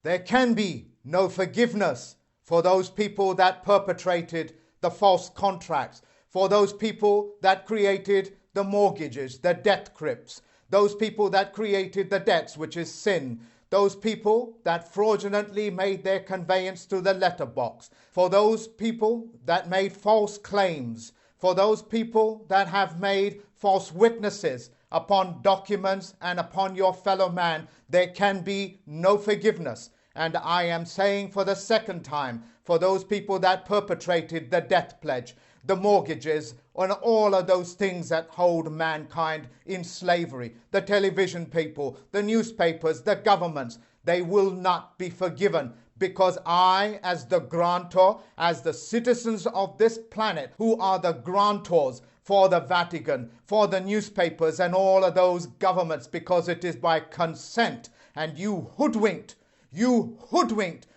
There can be no forgiveness for those people that perpetrated the false contracts, for those people that created the mortgages, the debt crypts, those people that created the debts, which is sin, those people that fraudulently made their conveyance to the letterbox, for those people that made false claims, for those people that have made false witnesses upon documents and upon your fellow man, there can be no forgiveness. And I am saying for the second time, for those people that perpetrated the death pledge, the mortgages, and all of those things that hold mankind in slavery, the television people, the newspapers, the governments, they will not be forgiven, because I, as the grantor, as the citizens of this planet, who are the grantors for the Vatican, for the newspapers and all of those governments, because it is by consent, and you hoodwinked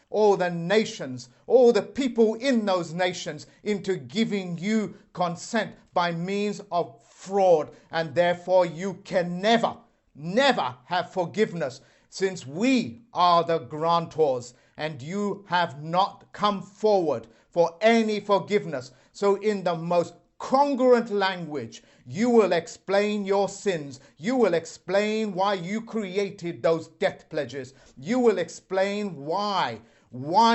all the nations, all the people in those nations into giving you consent by means of fraud, and therefore you can never have forgiveness, since we are the grantors and you have not come forward for any forgiveness. So in the most congruent language, you will explain your sins. You will explain why you created those death pledges. You will explain why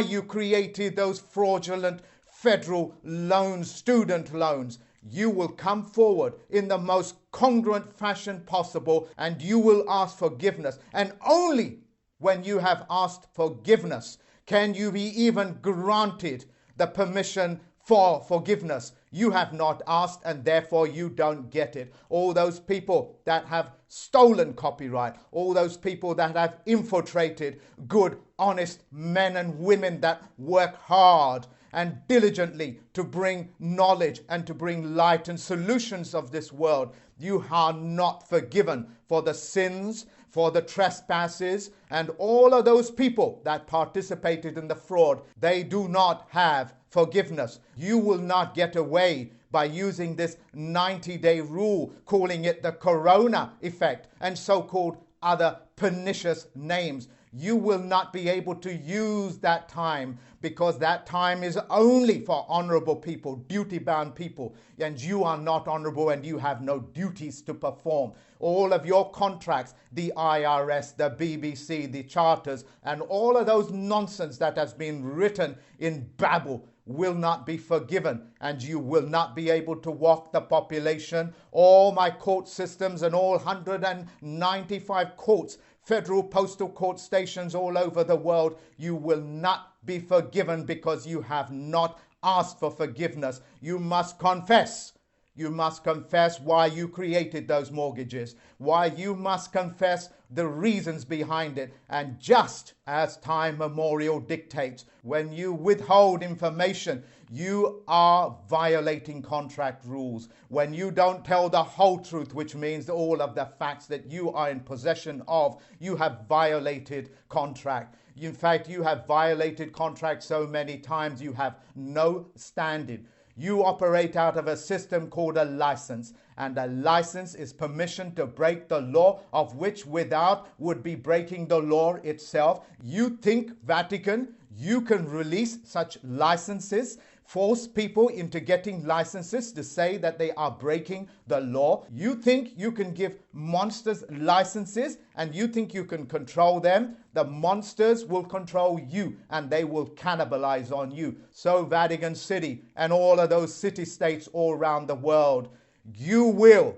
you created those fraudulent federal loans, student loans. You will come forward in the most congruent fashion possible, and you will ask forgiveness. And only when you have asked forgiveness can you be even granted the permission for forgiveness. You have not asked, and therefore you don't get it. All those people that have stolen copyright, all those people that have infiltrated good, honest men and women that work hard and diligently to bring knowledge and to bring light and solutions of this world, you are not forgiven for the sins, for the trespasses, and all of those people that participated in the fraud. They do not have forgiveness. You will not get away by using this 90-day rule, calling it the corona effect and so-called other pernicious names. You will not be able to use that time, because that time is only for honorable people, duty-bound people, and you are not honorable and you have no duties to perform. All of your contracts, the IRS, the BBC, the charters, and all of those nonsense that has been written in Babel will not be forgiven, and you will not be able to walk the population. All my court systems and all 195 courts, federal postal court stations all over the world, you will not be forgiven because you have not asked for forgiveness. You must confess. You must confess why you created those mortgages, why you must confess the reasons behind it. And just as time memorial dictates, when you withhold information, you are violating contract rules. When you don't tell the whole truth, which means all of the facts that you are in possession of, you have violated contract. In fact, you have violated contract so many times you have no standing. You operate out of a system called a license, and a license is permission to break the law, of which without would be breaking the law itself. You think, Vatican, you can release such licenses, force people into getting licenses to say that they are breaking the law? You think you can give monsters licenses and you think you can control them? The monsters will control you and they will cannibalize on you. So Vatican City and all of those city-states all around the world, you will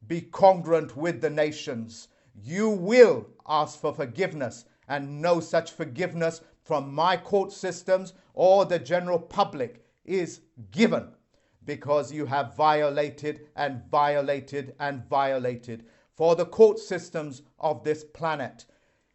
be congruent with the nations. You will ask for forgiveness, and no such forgiveness from my court systems or the general public is given, because you have violated and violated and violated. For the court systems of this planet,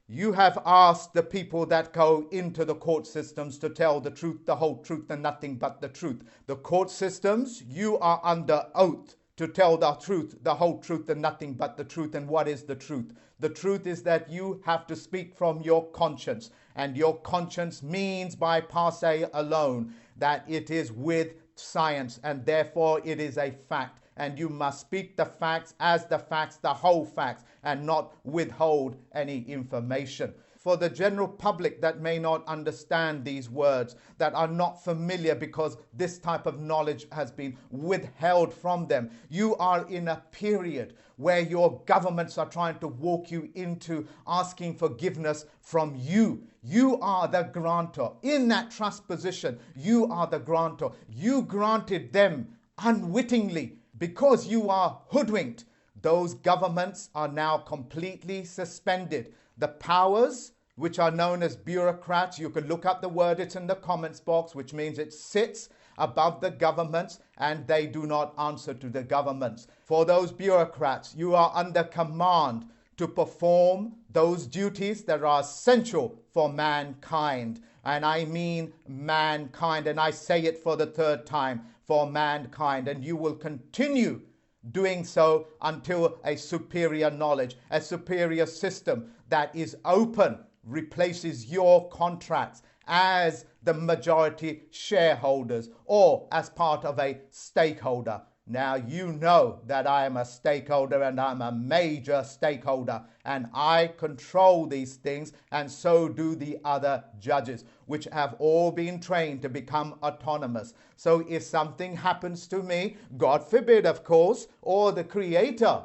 you have asked the people that go into the court systems to tell the truth, the whole truth, and nothing but the truth. The court systems, you are under oath to tell the truth, the whole truth, and nothing but the truth. And what is the truth? The truth is that you have to speak from your conscience, and your conscience means by passe alone that it is with science, and therefore it is a fact. And you must speak the facts as the facts, the whole facts, and not withhold any information. for the general public that may not understand these words, that are not familiar because this type of knowledge has been withheld from them. You are in a period where your governments are trying to walk you into asking forgiveness from you. You are the grantor. In that trust position, you are the grantor. You granted them unwittingly because you are hoodwinked. Those governments are now completely suspended. The powers, which are known as bureaucrats, you can look up the word, it's in the comments box, which means it sits above the governments and they do not answer to the governments. For those bureaucrats, you are under command to perform those duties that are essential for mankind. And I mean mankind, and I say it for the third time, for mankind. And you will continue doing so until a superior knowledge, a superior system that is open replaces your contracts as the majority shareholders or as part of a stakeholder. Now you know that I am a stakeholder and I'm a major stakeholder and I control these things, and so do the other judges, which have all been trained to become autonomous. So if something happens to me, God forbid of course, or the Creator,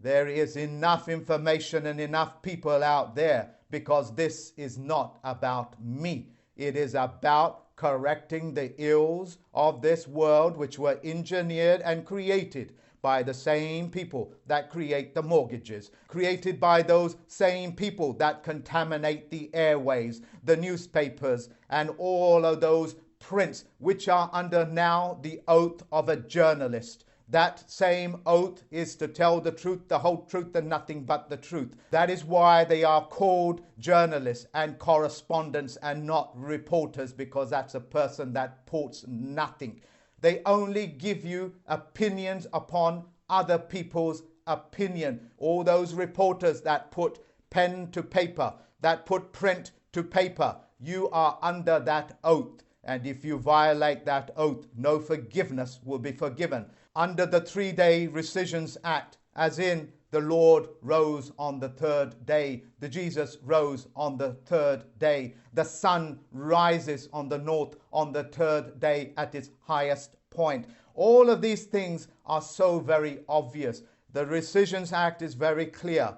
there is enough information and enough people out there, because this is not about me. It is about correcting the ills of this world, which were engineered and created by the same people that create the mortgages, created by those same people that contaminate the airways, the newspapers, and all of those prints which are under now the oath of a journalist. That same oath is to tell the truth, the whole truth, and nothing but the truth. That is why they are called journalists and correspondents and not reporters, because that's a person that reports nothing. They only give you opinions upon other people's opinion. All those reporters that put pen to paper, that put print to paper, you are under that oath. And if you violate that oath, no forgiveness will be forgiven. Under the 3-day Rescissions Act, as in the Lord rose on the third day, the Jesus rose on the third day, the sun rises on the north on the third day at its highest point. All of these things are so very obvious. The Rescissions Act is very clear.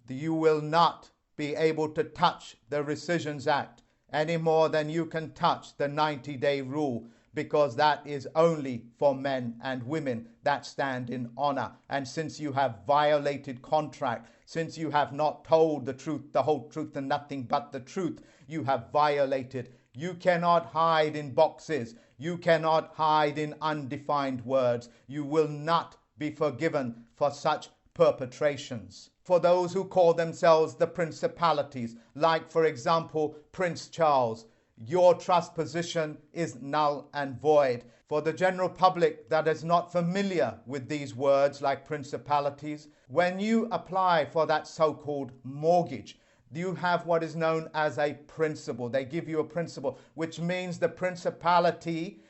You will not be able to touch the Rescissions Act any more than you can touch the 90-day rule, because that is only for men and women that stand in honor. And since you have violated contract, since you have not told the truth, the whole truth, and nothing but the truth, you have violated. You cannot hide in boxes. You cannot hide in undefined words. You will not be forgiven for such perpetrations. For those who call themselves the principalities, like for example Prince Charles, your trust position is null and void. For the general public that is not familiar with these words like principalities, when you apply for that so-called mortgage, you have what is known as a principal. They give you a principal, which means the principality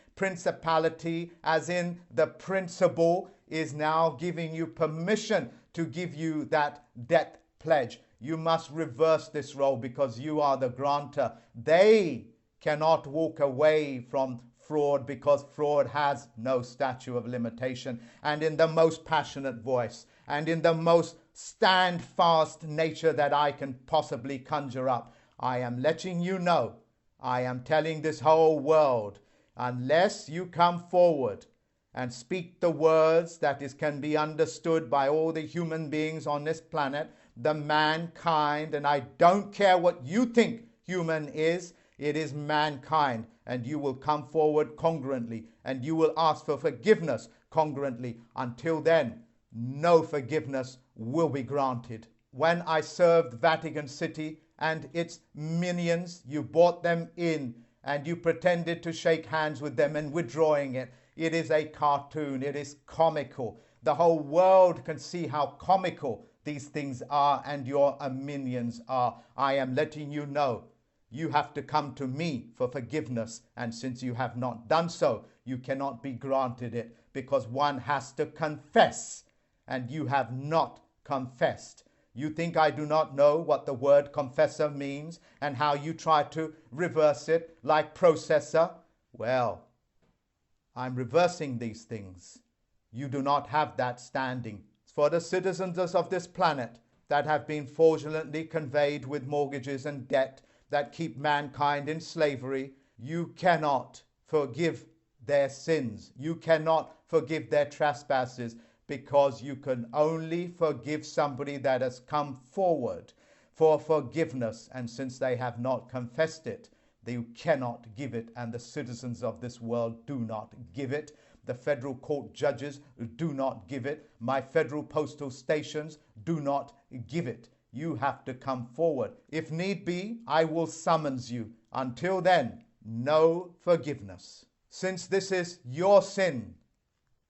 as in the principal, is now giving you permission to give you that debt pledge. You must reverse this role because you are the grantor. They cannot walk away from fraud because fraud has no statute of limitation. And in the most passionate voice and in the most stand-fast nature that I can possibly conjure up, I am letting you know, I am telling this whole world, unless you come forward and speak the words that can be understood by all the human beings on this planet, the mankind, and I don't care what you think human is, it is mankind, and you will come forward congruently and you will ask for forgiveness congruently. Until then, no forgiveness will be granted. When I served Vatican City and its minions, you brought them in and you pretended to shake hands with them and withdrawing it. It is a cartoon. It is comical. The whole world can see how comical these things are and your minions are. I am letting you know. You have to come to me for forgiveness, and since you have not done so, you cannot be granted it, because one has to confess, and you have not confessed. You think I do not know what the word confessor means and how you try to reverse it like processor? Well, I'm reversing these things. You do not have that standing. For the citizens of this planet that have been fraudulently conveyed with mortgages and debt that keep mankind in slavery, you cannot forgive their sins. You cannot forgive their trespasses, because you can only forgive somebody that has come forward for forgiveness. And since they have not confessed it, they cannot give it, and the citizens of this world do not give it. The federal court judges do not give it. My federal postal stations do not give it. You have to come forward. If need be, I will summons you. Until then, no forgiveness. Since this is your sin,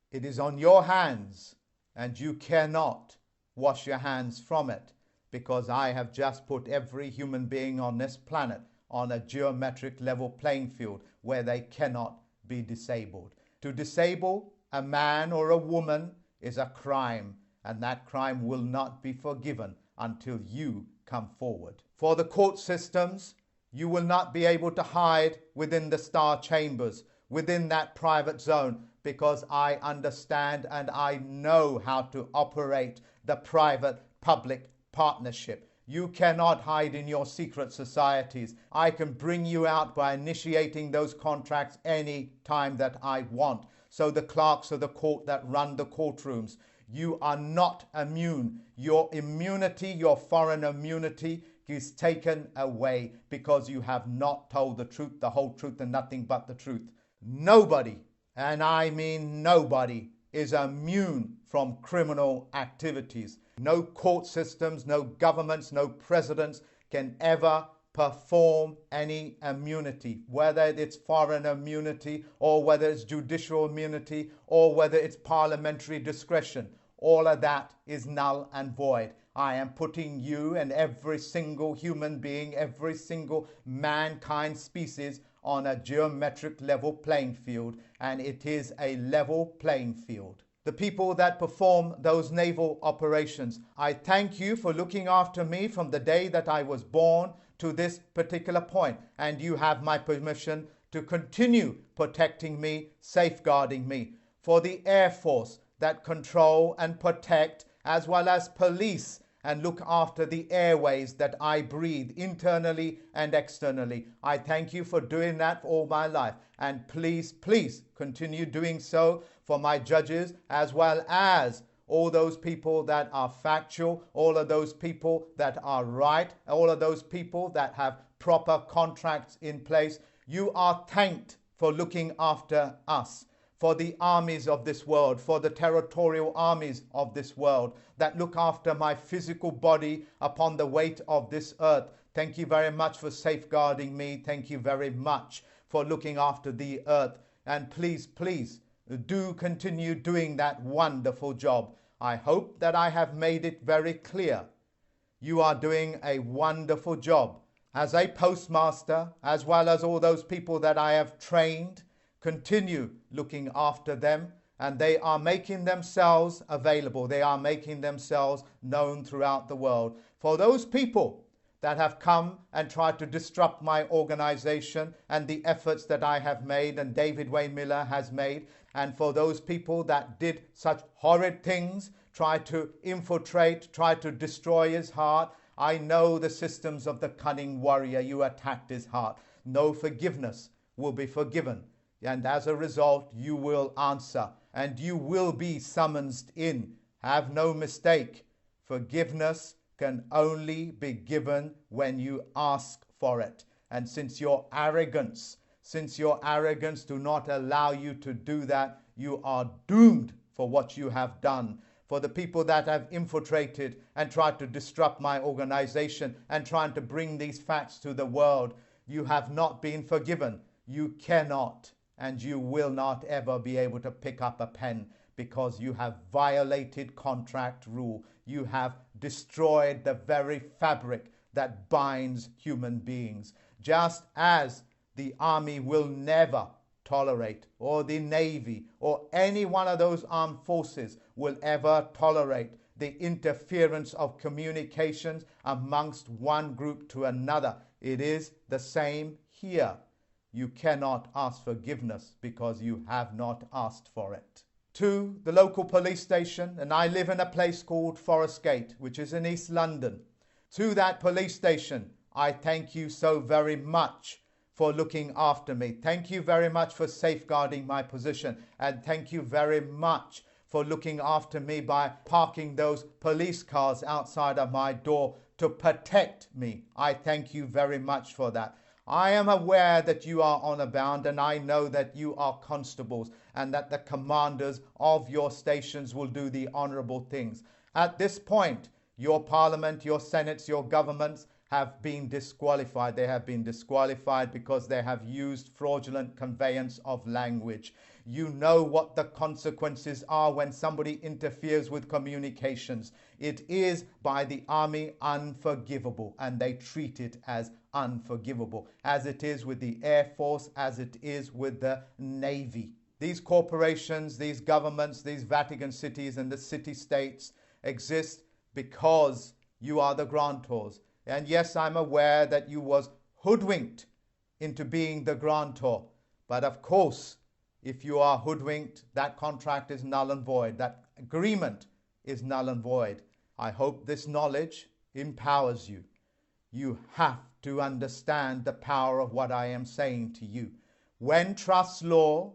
it is on your hands, and you cannot wash your hands from it, because I have just put every human being on this planet on a geometric level playing field where they cannot be disabled. To disable a man or a woman is a crime, and that crime will not be forgiven until you come forward. For the court systems, you will not be able to hide within the star chambers, within that private zone, because I understand and I know how to operate the private-public partnership. You cannot hide in your secret societies. I can bring you out by initiating those contracts any time that I want. So the clerks of the court that run the courtrooms, you are not immune. Your immunity, your foreign immunity, is taken away because you have not told the truth, the whole truth, and nothing but the truth. Nobody, and I mean nobody, is immune from criminal activities. No court systems, no governments, no presidents can ever perform any immunity, whether it's foreign immunity or whether it's judicial immunity or whether it's parliamentary discretion. All of that is null and void. I am putting you and every single human being, every single mankind species on a geometric level playing field, and it is a level playing field. The people that perform those naval operations, I thank you for looking after me from the day that I was born to this particular point, and you have my permission to continue protecting me, safeguarding me. For the Air Force that control and protect, as well as police, and look after the airways that I breathe internally and externally. I thank you for doing that for all my life. And please, please continue doing so for my judges, as well as all those people that are factual, all of those people that are right, all of those people that have proper contracts in place. You are thanked for looking after us, for the armies of this world, for the territorial armies of this world that look after my physical body upon the weight of this earth. Thank you very much for safeguarding me. Thank you very much for looking after the earth. And please, please do continue doing that wonderful job. I hope that I have made it very clear. You are doing a wonderful job as a postmaster, as well as all those people that I have trained. Continue looking after them, and they are making themselves available. They are making themselves known throughout the world. For those people that have come and tried to disrupt my organization and the efforts that I have made and David Way Miller has made, and for those people that did such horrid things, try to infiltrate, try to destroy his heart, I know the systems of the cunning warrior. You attacked his heart. No forgiveness will be forgiven. And as a result, you will answer and you will be summoned in. Have no mistake. Forgiveness can only be given when you ask for it. And since your arrogance do not allow you to do that, you are doomed for what you have done. For the people that have infiltrated and tried to disrupt my organization and trying to bring these facts to the world, you have not been forgiven. You cannot and you will not ever be able to pick up a pen, because you have violated contract rule. You have destroyed the very fabric that binds human beings. Just as the army will never tolerate, or the Navy, or any one of those armed forces will ever tolerate the interference of communications amongst one group to another. It is the same here. You cannot ask forgiveness because you have not asked for it. To the local police station, and I live in a place called Forest Gate, which is in East London. To that police station, I thank you so very much for looking after me. Thank you very much for safeguarding my position. And thank you very much for looking after me by parking those police cars outside of my door to protect me. I thank you very much for that. I am aware that you are honor bound, and I know that you are constables and that the commanders of your stations will do the honorable things. At this point, your parliament, your senates, your governments have been disqualified. They have been disqualified because they have used fraudulent conveyance of language. You know what the consequences are when somebody interferes with communications. It is by the army unforgivable, and they treat it as unforgivable, as it is with the Air Force, as it is with the Navy. These corporations, these governments, these Vatican cities and the city-states exist because you are the grantors. And yes, I'm aware that you was hoodwinked into being the grantor. But of course, if you are hoodwinked, that contract is null and void. That agreement is null and void. I hope this knowledge empowers you. You have to understand the power of what I am saying to you. When trust law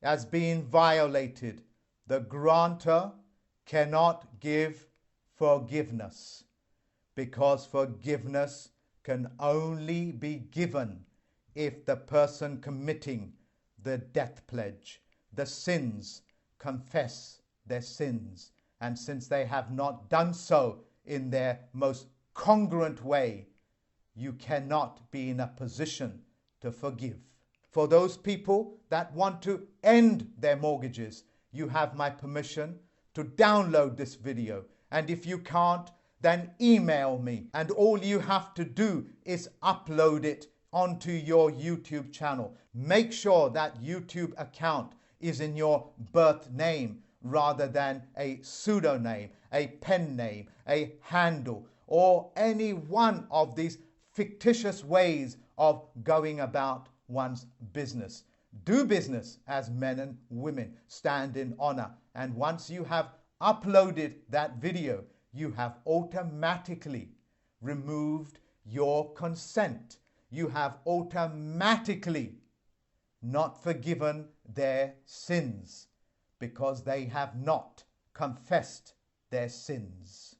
has been violated, the grantor cannot give forgiveness, because forgiveness can only be given if the person committing the death pledge, the sins, confess their sins. And since they have not done so in their most congruent way, you cannot be in a position to forgive. For those people that want to end their mortgages, you have my permission to download this video. And if you can't, then email me. And all you have to do is upload it onto your YouTube channel. Make sure that YouTube account is in your birth name rather than a pseudonym, a pen name, a handle, or any one of these fictitious ways of going about one's business. Do business as men and women. Stand in honor. And once you have uploaded that video, you have automatically removed your consent. You have automatically not forgiven their sins because they have not confessed their sins.